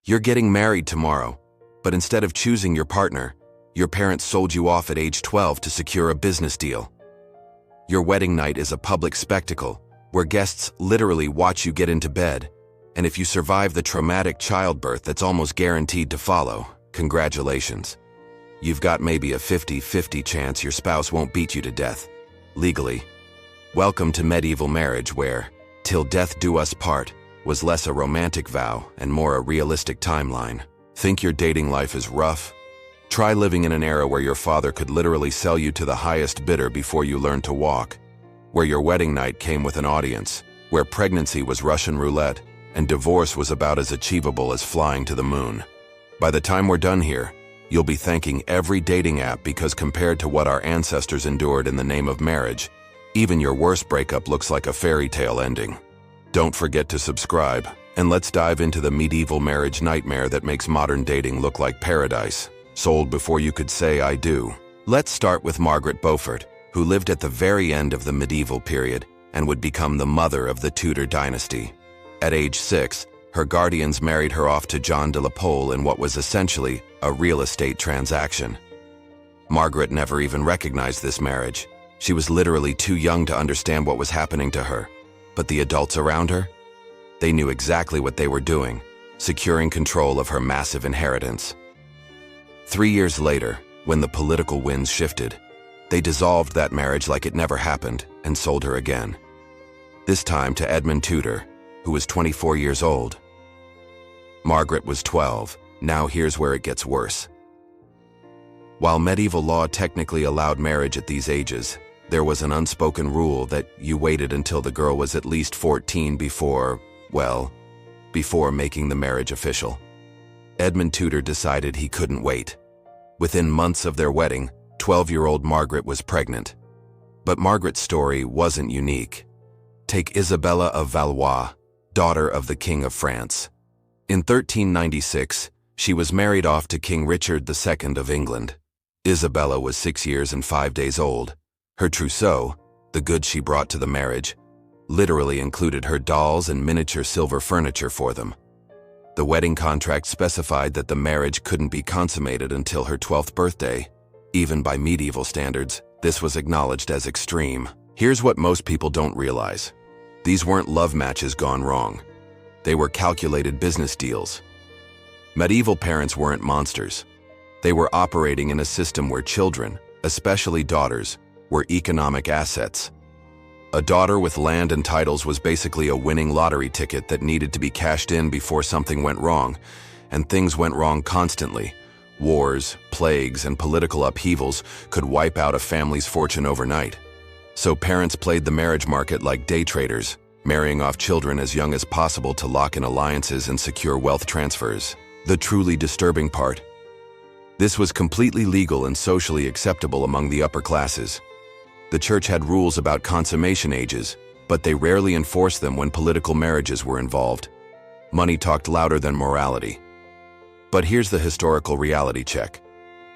You're getting married tomorrow, but instead of choosing your partner, your parents sold you off at age 12 to secure a business deal. Your wedding night is a public spectacle where guests literally watch you get into bed, and if you survive the traumatic childbirth that's almost guaranteed to follow, congratulations. You've got maybe a 50-50 chance your spouse won't beat you to death, legally. Welcome to medieval marriage where, till death do us part, was less a romantic vow and more a realistic timeline. Think your dating life is rough? Try living in an era where your father could literally sell you to the highest bidder before you learned to walk, where your wedding night came with an audience, where pregnancy was Russian roulette, and divorce was about as achievable as flying to the moon. By the time we're done here, you'll be thanking every dating app because compared to what our ancestors endured in the name of marriage, even your worst breakup looks like a fairy tale ending. Don't forget to subscribe, and let's dive into the medieval marriage nightmare that makes modern dating look like paradise, sold before you could say I do. Let's start with Margaret Beaufort, who lived at the very end of the medieval period and would become the mother of the Tudor dynasty. At age 6, her guardians married her off to John de la Pole in what was essentially a real estate transaction. Margaret never even recognized this marriage. She was literally too young to understand what was happening to her. But the adults around her? They knew exactly what they were doing, securing control of her massive inheritance. 3 years later, when the political winds shifted, they dissolved that marriage like it never happened and sold her again. This time to Edmund Tudor, who was 24 years old. Margaret was 12. Now here's where it gets worse. While medieval law technically allowed marriage at these ages, there was an unspoken rule that you waited until the girl was at least 14 before making the marriage official. Edmund Tudor decided he couldn't wait. Within months of their wedding, 12-year-old Margaret was pregnant. But Margaret's story wasn't unique. Take Isabella of Valois, daughter of the King of France. In 1396, she was married off to King Richard II of England. Isabella was 6 years and 5 days old. Her trousseau, the goods she brought to the marriage, literally included her dolls and miniature silver furniture for them. The wedding contract specified that the marriage couldn't be consummated until her 12th birthday. Even by medieval standards, this was acknowledged as extreme. Here's what most people don't realize. These weren't love matches gone wrong. They were calculated business deals. Medieval parents weren't monsters. They were operating in a system where children, especially daughters, were economic assets. A daughter with land and titles was basically a winning lottery ticket that needed to be cashed in before something went wrong, and things went wrong constantly. Wars, plagues, and political upheavals could wipe out a family's fortune overnight. So parents played the marriage market like day traders, marrying off children as young as possible to lock in alliances and secure wealth transfers. The truly disturbing part: this was completely legal and socially acceptable among the upper classes. The church had rules about consummation ages, but they rarely enforced them when political marriages were involved. Money talked louder than morality. But here's the historical reality check.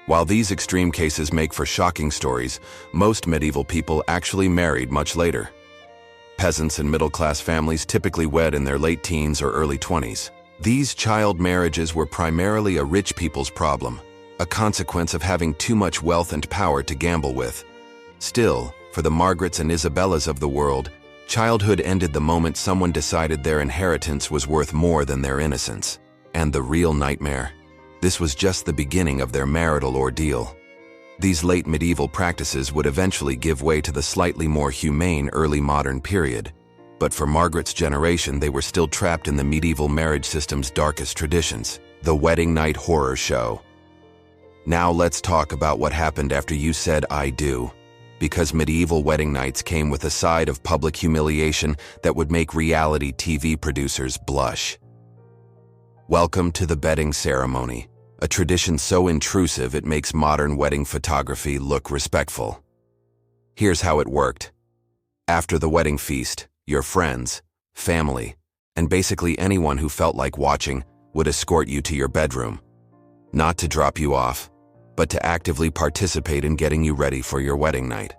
While these extreme cases make for shocking stories, most medieval people actually married much later. Peasants and middle-class families typically wed in their late teens or early 20s. These child marriages were primarily a rich people's problem, a consequence of having too much wealth and power to gamble with. Still, for the Margarets and Isabellas of the world, childhood ended the moment someone decided their inheritance was worth more than their innocence. And the real nightmare: this was just the beginning of their marital ordeal. These late medieval practices would eventually give way to the slightly more humane early modern period. But for Margaret's generation, they were still trapped in the medieval marriage system's darkest traditions, the wedding night horror show. Now let's talk about what happened after you said I do. Because medieval wedding nights came with a side of public humiliation that would make reality TV producers blush. Welcome to the bedding ceremony, a tradition so intrusive it makes modern wedding photography look respectful. Here's how it worked. After the wedding feast, your friends, family, and basically anyone who felt like watching would escort you to your bedroom. Not to drop you off, but to actively participate in getting you ready for your wedding night.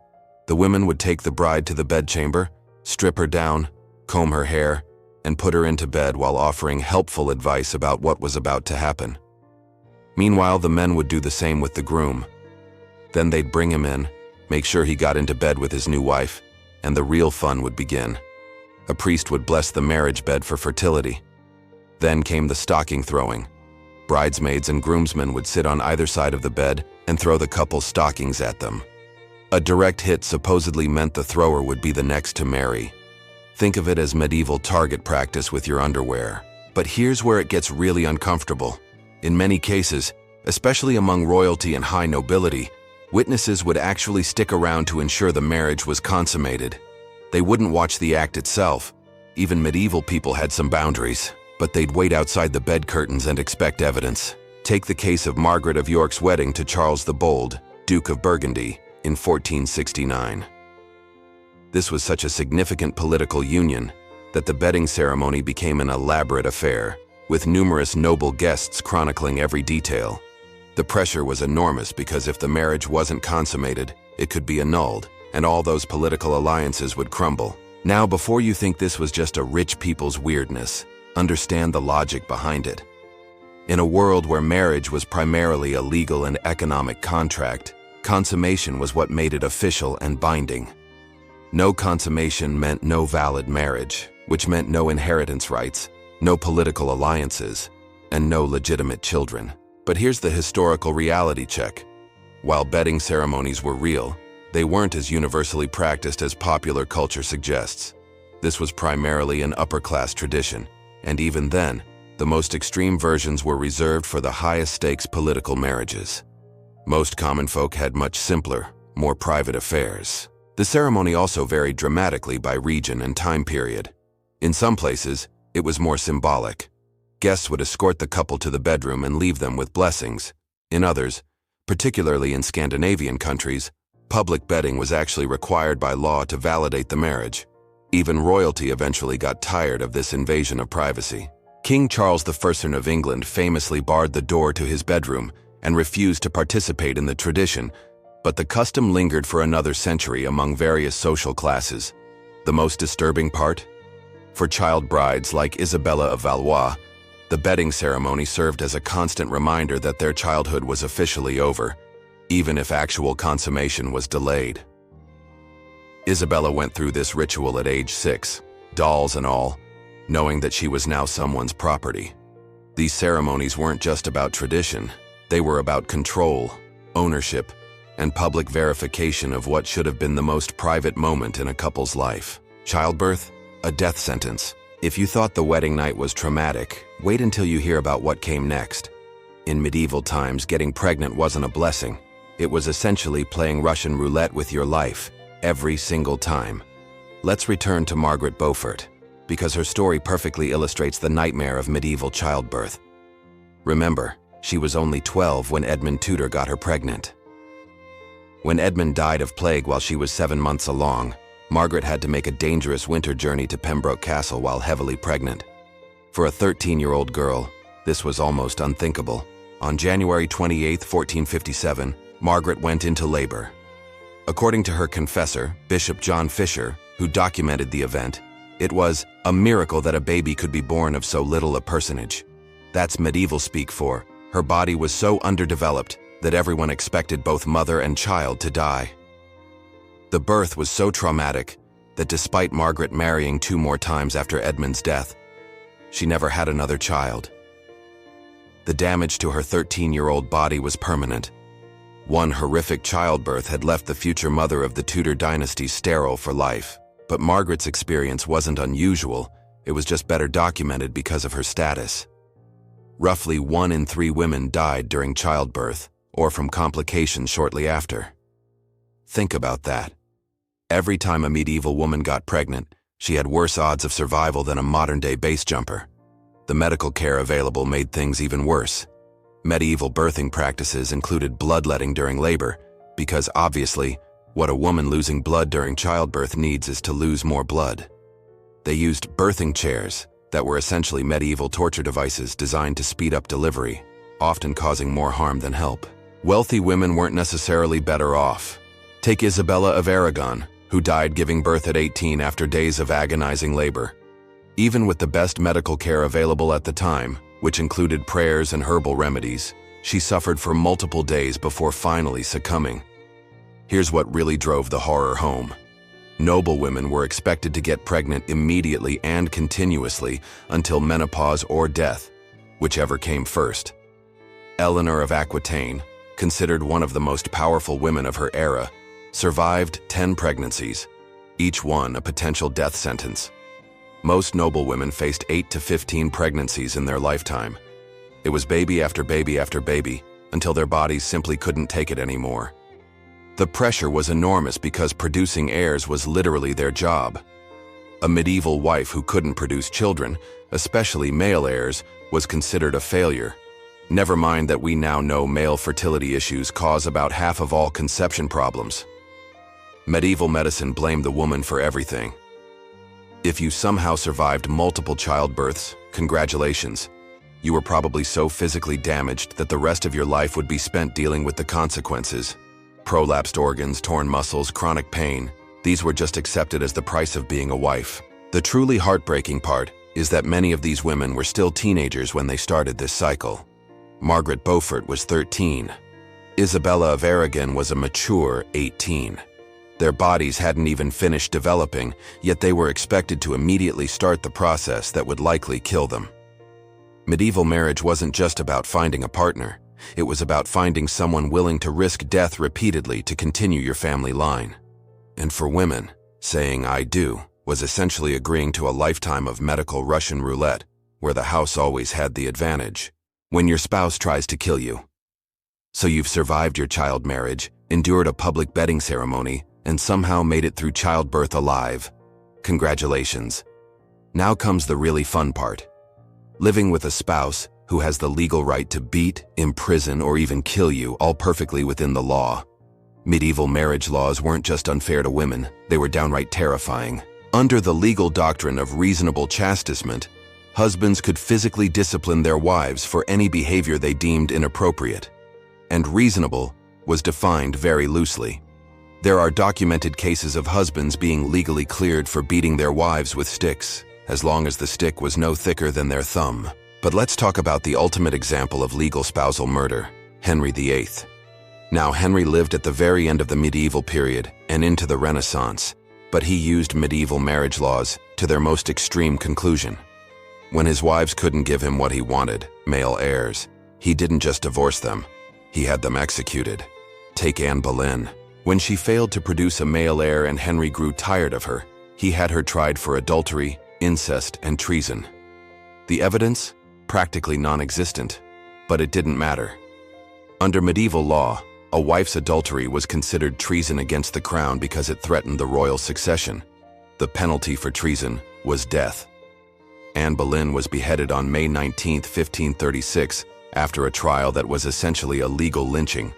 The women would take the bride to the bedchamber, strip her down, comb her hair, and put her into bed while offering helpful advice about what was about to happen. Meanwhile, the men would do the same with the groom. Then they'd bring him in, make sure he got into bed with his new wife, and the real fun would begin. A priest would bless the marriage bed for fertility. Then came the stocking throwing. Bridesmaids and groomsmen would sit on either side of the bed and throw the couple's stockings at them. A direct hit supposedly meant the thrower would be the next to marry. Think of it as medieval target practice with your underwear. But here's where it gets really uncomfortable. In many cases, especially among royalty and high nobility, witnesses would actually stick around to ensure the marriage was consummated. They wouldn't watch the act itself. Even medieval people had some boundaries, but they'd wait outside the bed curtains and expect evidence. Take the case of Margaret of York's wedding to Charles the Bold, Duke of Burgundy, in 1469. This was such a significant political union that the bedding ceremony became an elaborate affair, with numerous noble guests chronicling every detail. The pressure was enormous because if the marriage wasn't consummated, it could be annulled, and all those political alliances would crumble. Now, before you think this was just a rich people's weirdness, understand the logic behind it. In a world where marriage was primarily a legal and economic contract, consummation was what made it official and binding. No consummation meant no valid marriage, which meant no inheritance rights, no political alliances, and no legitimate children. But here's the historical reality check. While bedding ceremonies were real, they weren't as universally practiced as popular culture suggests. This was primarily an upper-class tradition, and even then, the most extreme versions were reserved for the highest-stakes political marriages. Most common folk had much simpler, more private affairs. The ceremony also varied dramatically by region and time period. In some places, it was more symbolic. Guests would escort the couple to the bedroom and leave them with blessings. In others, particularly in Scandinavian countries, public bedding was actually required by law to validate the marriage. Even royalty eventually got tired of this invasion of privacy. King Charles I of England famously barred the door to his bedroom and refused to participate in the tradition, but the custom lingered for another century among various social classes. The most disturbing part? For child brides like Isabella of Valois, the bedding ceremony served as a constant reminder that their childhood was officially over, even if actual consummation was delayed. Isabella went through this ritual at age 6, dolls and all, knowing that she was now someone's property. These ceremonies weren't just about tradition, they were about control, ownership, and public verification of what should have been the most private moment in a couple's life. Childbirth? A death sentence. If you thought the wedding night was traumatic, wait until you hear about what came next. In medieval times, getting pregnant wasn't a blessing. It was essentially playing Russian roulette with your life, every single time. Let's return to Margaret Beaufort, because her story perfectly illustrates the nightmare of medieval childbirth. Remember, she was only 12 when Edmund Tudor got her pregnant. When Edmund died of plague while she was 7 months along, Margaret had to make a dangerous winter journey to Pembroke Castle while heavily pregnant. For a 13-year-old girl, this was almost unthinkable. On January 28, 1457, Margaret went into labor. According to her confessor, Bishop John Fisher, who documented the event, it was a miracle that a baby could be born of so little a personage. That's medieval speak for, her body was so underdeveloped that everyone expected both mother and child to die. The birth was so traumatic that despite Margaret marrying 2 more times after Edmund's death, she never had another child. The damage to her 13-year-old body was permanent. One horrific childbirth had left the future mother of the Tudor dynasty sterile for life. But Margaret's experience wasn't unusual, it was just better documented because of her status. Roughly 1 in 3 women died during childbirth, or from complications shortly after. Think about that. Every time a medieval woman got pregnant, she had worse odds of survival than a modern-day base jumper. The medical care available made things even worse. Medieval birthing practices included bloodletting during labor, because obviously, what a woman losing blood during childbirth needs is to lose more blood. They used birthing chairs that were essentially medieval torture devices designed to speed up delivery, often causing more harm than help. Wealthy women weren't necessarily better off. Take Isabella of Aragon, who died giving birth at 18 after days of agonizing labor. Even with the best medical care available at the time, which included prayers and herbal remedies, she suffered for multiple days before finally succumbing. Here's what really drove the horror home. Noble women were expected to get pregnant immediately and continuously until menopause or death, whichever came first. Eleanor of Aquitaine, considered one of the most powerful women of her era, survived 10 pregnancies, each one a potential death sentence. Most noble women faced 8 to 15 pregnancies in their lifetime. It was baby after baby after baby, until their bodies simply couldn't take it anymore. The pressure was enormous because producing heirs was literally their job. A medieval wife who couldn't produce children, especially male heirs, was considered a failure. Never mind that we now know male fertility issues cause about half of all conception problems. Medieval medicine blamed the woman for everything. If you somehow survived multiple childbirths, congratulations. You were probably so physically damaged that the rest of your life would be spent dealing with the consequences. Prolapsed organs, torn muscles, chronic pain, these were just accepted as the price of being a wife. The truly heartbreaking part is that many of these women were still teenagers when they started this cycle. Margaret Beaufort was 13. Isabella of Aragon was a mature 18. Their bodies hadn't even finished developing, yet they were expected to immediately start the process that would likely kill them. Medieval marriage wasn't just about finding a partner. It was about finding someone willing to risk death repeatedly to continue your family line. And for women, saying "I do" was essentially agreeing to a lifetime of medical Russian roulette, where the house always had the advantage. When your spouse tries to kill you. So you've survived your child marriage, endured a public bedding ceremony, and somehow made it through childbirth alive. Congratulations. Now comes the really fun part. Living with a spouse who has the legal right to beat, imprison, or even kill you, all perfectly within the law. Medieval marriage laws weren't just unfair to women, they were downright terrifying. Under the legal doctrine of reasonable chastisement, husbands could physically discipline their wives for any behavior they deemed inappropriate. And reasonable was defined very loosely. There are documented cases of husbands being legally cleared for beating their wives with sticks, as long as the stick was no thicker than their thumb. But let's talk about the ultimate example of legal spousal murder, Henry VIII. Now, Henry lived at the very end of the medieval period and into the Renaissance, but he used medieval marriage laws to their most extreme conclusion. When his wives couldn't give him what he wanted, male heirs, he didn't just divorce them, he had them executed. Take Anne Boleyn. When she failed to produce a male heir and Henry grew tired of her, he had her tried for adultery, incest, and treason. The evidence? Practically non-existent, but it didn't matter. Under medieval law, a wife's adultery was considered treason against the crown because it threatened the royal succession. The penalty for treason was death. Anne Boleyn was beheaded on May 19, 1536, after a trial that was essentially a legal lynching.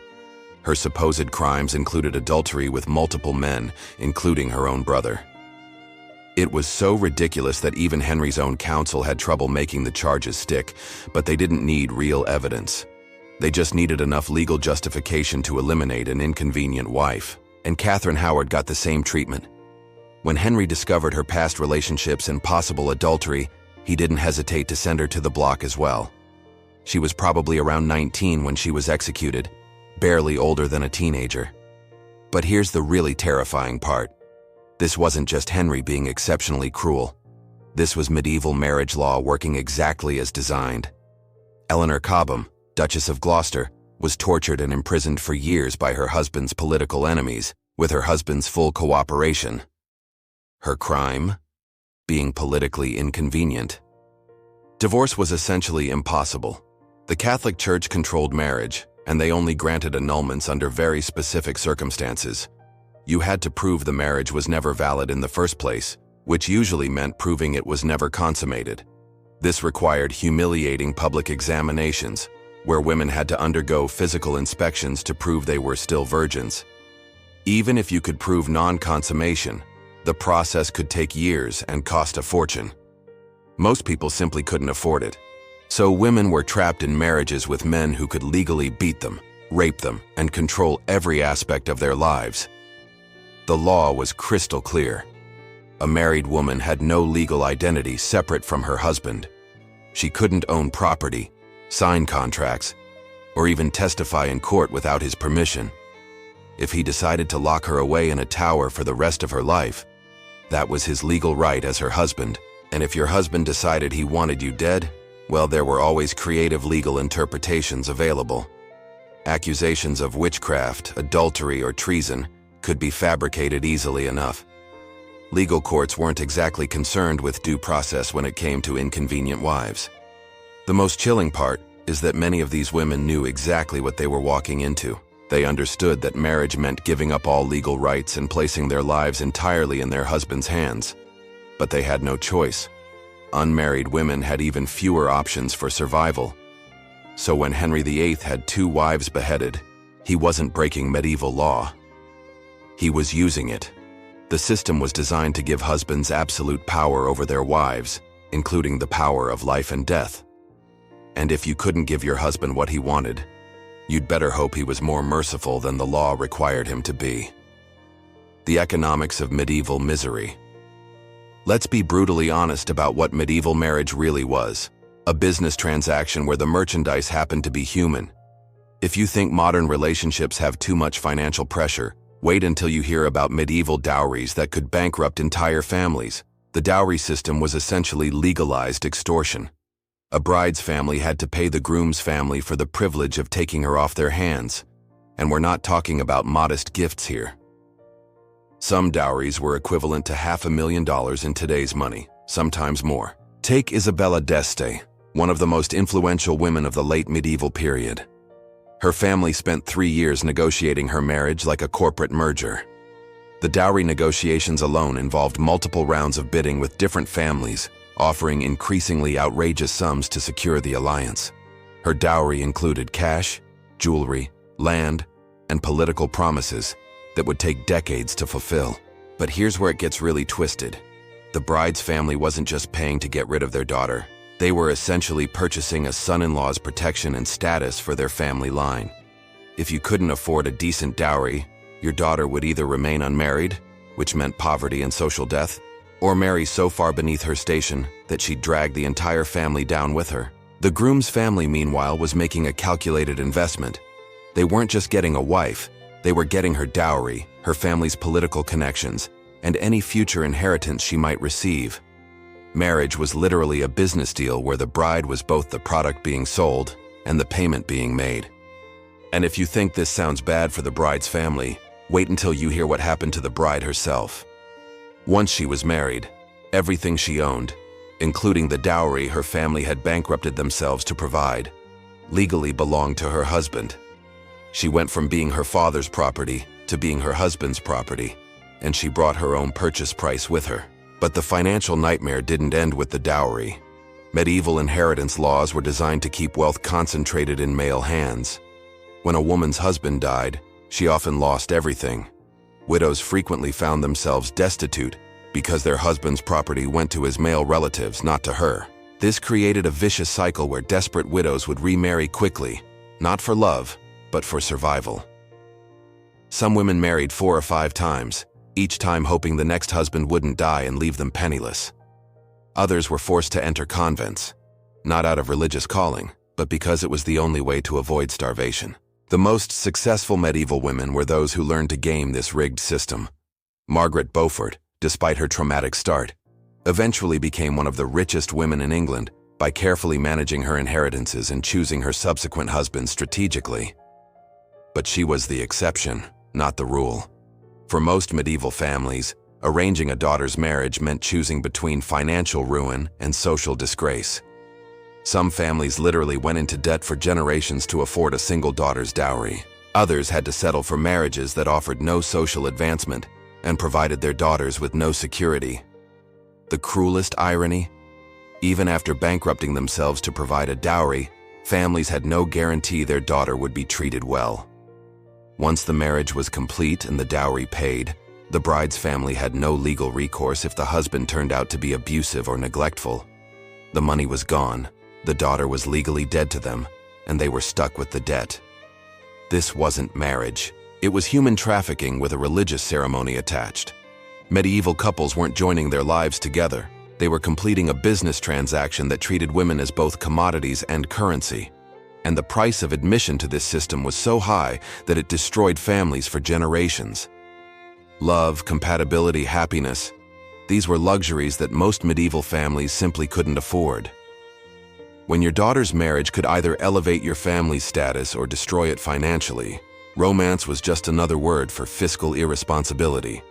Her supposed crimes included adultery with multiple men, including her own brother. It was so ridiculous that even Henry's own counsel had trouble making the charges stick, but they didn't need real evidence. They just needed enough legal justification to eliminate an inconvenient wife. And Catherine Howard got the same treatment. When Henry discovered her past relationships and possible adultery, he didn't hesitate to send her to the block as well. She was probably around 19 when she was executed, barely older than a teenager. But here's the really terrifying part. This wasn't just Henry being exceptionally cruel. This was medieval marriage law working exactly as designed. Eleanor Cobham, Duchess of Gloucester, was tortured and imprisoned for years by her husband's political enemies, with her husband's full cooperation. Her crime? Being politically inconvenient. Divorce was essentially impossible. The Catholic Church controlled marriage, and they only granted annulments under very specific circumstances. You had to prove the marriage was never valid in the first place, which usually meant proving it was never consummated. This required humiliating public examinations, where women had to undergo physical inspections to prove they were still virgins. Even if you could prove non-consummation, the process could take years and cost a fortune. Most people simply couldn't afford it. So women were trapped in marriages with men who could legally beat them, rape them, and control every aspect of their lives. The law was crystal clear. A married woman had no legal identity separate from her husband. She couldn't own property, sign contracts, or even testify in court without his permission. If he decided to lock her away in a tower for the rest of her life, that was his legal right as her husband. And if your husband decided he wanted you dead, well, there were always creative legal interpretations available. Accusations of witchcraft, adultery, or treason could be fabricated easily enough. Legal courts weren't exactly concerned with due process when it came to inconvenient wives. The most chilling part is that many of these women knew exactly what they were walking into. They understood that marriage meant giving up all legal rights and placing their lives entirely in their husband's hands. But they had no choice. Unmarried women had even fewer options for survival. So when Henry VIII had 2 wives beheaded, he wasn't breaking medieval law. He was using it. The system was designed to give husbands absolute power over their wives, including the power of life and death. And if you couldn't give your husband what he wanted, you'd better hope he was more merciful than the law required him to be. The economics of medieval misery. Let's be brutally honest about what medieval marriage really was. A business transaction where the merchandise happened to be human. If you think modern relationships have too much financial pressure, wait until you hear about medieval dowries that could bankrupt entire families. The dowry system was essentially legalized extortion. A bride's family had to pay the groom's family for the privilege of taking her off their hands. And we're not talking about modest gifts here. Some dowries were equivalent to $500,000 in today's money, sometimes more. Take Isabella d'Este, one of the most influential women of the late medieval period. Her family spent 3 years negotiating her marriage like a corporate merger. The dowry negotiations alone involved multiple rounds of bidding with different families, offering increasingly outrageous sums to secure the alliance. Her dowry included cash, jewelry, land, and political promises that would take decades to fulfill. But here's where it gets really twisted. The bride's family wasn't just paying to get rid of their daughter. They were essentially purchasing a son-in-law's protection and status for their family line. If you couldn't afford a decent dowry, your daughter would either remain unmarried, which meant poverty and social death, or marry so far beneath her station that she'd drag the entire family down with her. The groom's family, meanwhile, was making a calculated investment. They weren't just getting a wife, they were getting her dowry, her family's political connections, and any future inheritance she might receive. Marriage was literally a business deal where the bride was both the product being sold and the payment being made. And if you think this sounds bad for the bride's family, wait until you hear what happened to the bride herself. Once she was married, everything she owned, including the dowry her family had bankrupted themselves to provide, legally belonged to her husband. She went from being her father's property to being her husband's property, and she brought her own purchase price with her. But the financial nightmare didn't end with the dowry. Medieval inheritance laws were designed to keep wealth concentrated in male hands. When a woman's husband died, she often lost everything. Widows frequently found themselves destitute because their husband's property went to his male relatives, not to her. This created a vicious cycle where desperate widows would remarry quickly, not for love, but for survival. Some women married 4 or 5 times, each time hoping the next husband wouldn't die and leave them penniless. Others were forced to enter convents, not out of religious calling, but because it was the only way to avoid starvation. The most successful medieval women were those who learned to game this rigged system. Margaret Beaufort, despite her traumatic start, eventually became one of the richest women in England by carefully managing her inheritances and choosing her subsequent husbands strategically. But she was the exception, not the rule. For most medieval families, arranging a daughter's marriage meant choosing between financial ruin and social disgrace. Some families literally went into debt for generations to afford a single daughter's dowry. Others had to settle for marriages that offered no social advancement and provided their daughters with no security. The cruelest irony? Even after bankrupting themselves to provide a dowry, families had no guarantee their daughter would be treated well. Once the marriage was complete and the dowry paid, the bride's family had no legal recourse if the husband turned out to be abusive or neglectful. The money was gone, the daughter was legally dead to them, and they were stuck with the debt. This wasn't marriage. It was human trafficking with a religious ceremony attached. Medieval couples weren't joining their lives together. They were completing a business transaction that treated women as both commodities and currency. And the price of admission to this system was so high that it destroyed families for generations. Love, compatibility, happiness. These were luxuries that most medieval families simply couldn't afford. When your daughter's marriage could either elevate your family's status or destroy it financially, romance was just another word for fiscal irresponsibility.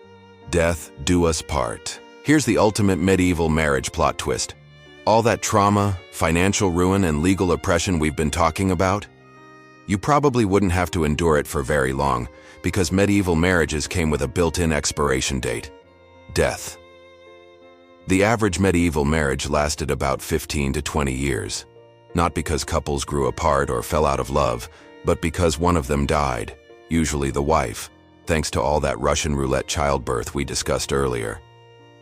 Death do us part. Here's the ultimate medieval marriage plot twist. All that trauma, financial ruin, and legal oppression we've been talking about? You probably wouldn't have to endure it for very long, because medieval marriages came with a built-in expiration date: death. The average medieval marriage lasted about 15 to 20 years, not because couples grew apart or fell out of love, but because one of them died, usually the wife, thanks to all that Russian roulette childbirth we discussed earlier.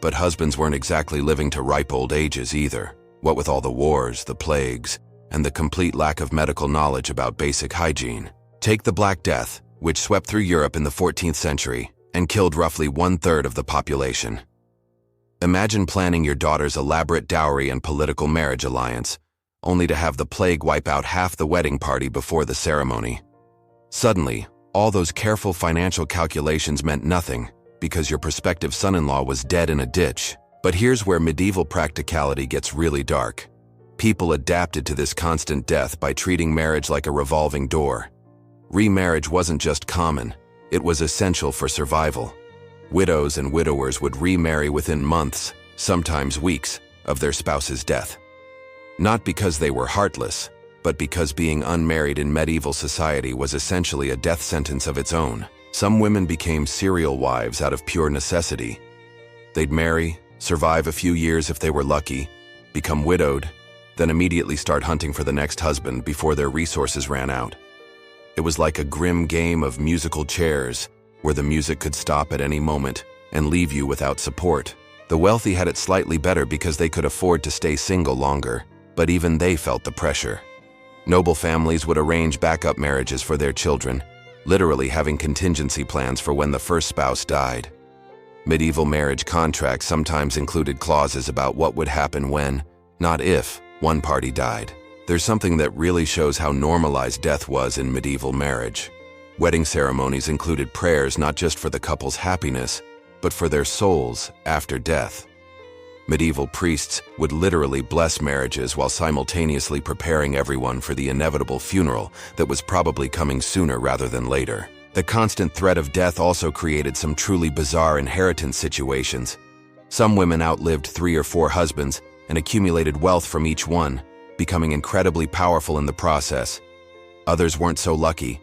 But husbands weren't exactly living to ripe old ages either, what with all the wars, the plagues, and the complete lack of medical knowledge about basic hygiene. Take the Black Death, which swept through Europe in the 14th century and killed roughly 1/3 of the population. Imagine planning your daughter's elaborate dowry and political marriage alliance, only to have the plague wipe out half the wedding party before the ceremony. Suddenly, all those careful financial calculations meant nothing because your prospective son-in-law was dead in a ditch. But here's where medieval practicality gets really dark. People adapted to this constant death by treating marriage like a revolving door. Remarriage wasn't just common, it was essential for survival. Widows and widowers would remarry within months, sometimes weeks, of their spouse's death. Not because they were heartless, but because being unmarried in medieval society was essentially a death sentence of its own. Some women became serial wives out of pure necessity. They'd marry, survive a few years if they were lucky, become widowed, then immediately start hunting for the next husband before their resources ran out. It was like a grim game of musical chairs, where the music could stop at any moment and leave you without support. The wealthy had it slightly better because they could afford to stay single longer, but even they felt the pressure. Noble families would arrange backup marriages for their children, literally having contingency plans for when the first spouse died. Medieval marriage contracts sometimes included clauses about what would happen when, not if, one party died. There's something that really shows how normalized death was in medieval marriage. Wedding ceremonies included prayers not just for the couple's happiness, but for their souls after death. Medieval priests would literally bless marriages while simultaneously preparing everyone for the inevitable funeral that was probably coming sooner rather than later. The constant threat of death also created some truly bizarre inheritance situations. Some women outlived 3 or 4 husbands and accumulated wealth from each one, becoming incredibly powerful in the process. Others weren't so lucky.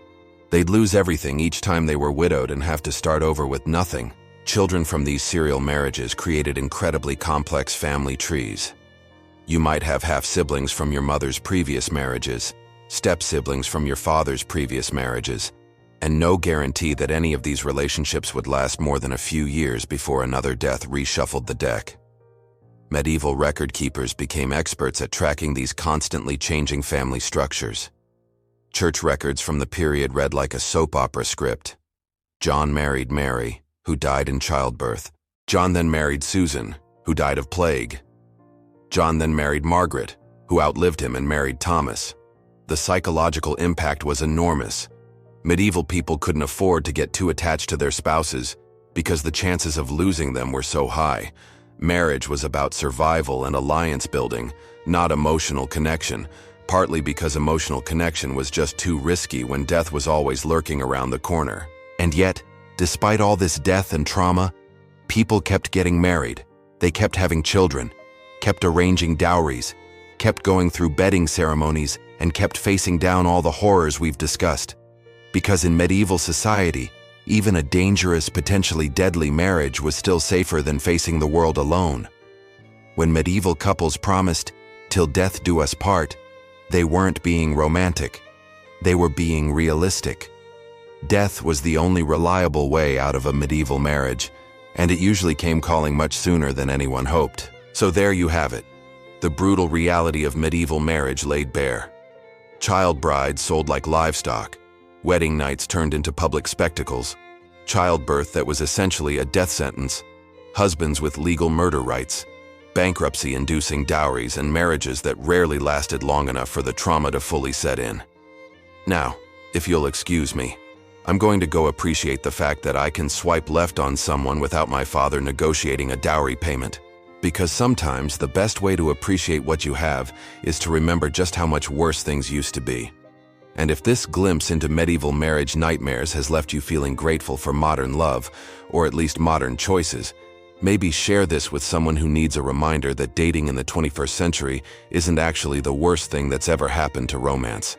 They'd lose everything each time they were widowed and have to start over with nothing. Children from these serial marriages created incredibly complex family trees. You might have half-siblings from your mother's previous marriages, step-siblings from your father's previous marriages, and no guarantee that any of these relationships would last more than a few years before another death reshuffled the deck. Medieval record keepers became experts at tracking these constantly changing family structures. Church records from the period read like a soap opera script. John married Mary, who died in childbirth. John then married Susan, who died of plague. John then married Margaret, who outlived him and married Thomas. The psychological impact was enormous. Medieval people couldn't afford to get too attached to their spouses because the chances of losing them were so high. Marriage was about survival and alliance building, not emotional connection, partly because emotional connection was just too risky when death was always lurking around the corner. And yet, despite all this death and trauma, people kept getting married. They kept having children, kept arranging dowries, kept going through bedding ceremonies, and kept facing down all the horrors we've discussed. Because in medieval society, even a dangerous, potentially deadly marriage was still safer than facing the world alone. When medieval couples promised, "Till death do us part," they weren't being romantic. They were being realistic. Death was the only reliable way out of a medieval marriage, and it usually came calling much sooner than anyone hoped. So there you have it, the brutal reality of medieval marriage laid bare. Child brides sold like livestock, wedding nights turned into public spectacles, childbirth that was essentially a death sentence, husbands with legal murder rights, bankruptcy-inducing dowries, and marriages that rarely lasted long enough for the trauma to fully set in. Now, if you'll excuse me, I'm going to go appreciate the fact that I can swipe left on someone without my father negotiating a dowry payment. Because sometimes the best way to appreciate what you have is to remember just how much worse things used to be. And if this glimpse into medieval marriage nightmares has left you feeling grateful for modern love, or at least modern choices, maybe share this with someone who needs a reminder that dating in the 21st century isn't actually the worst thing that's ever happened to romance.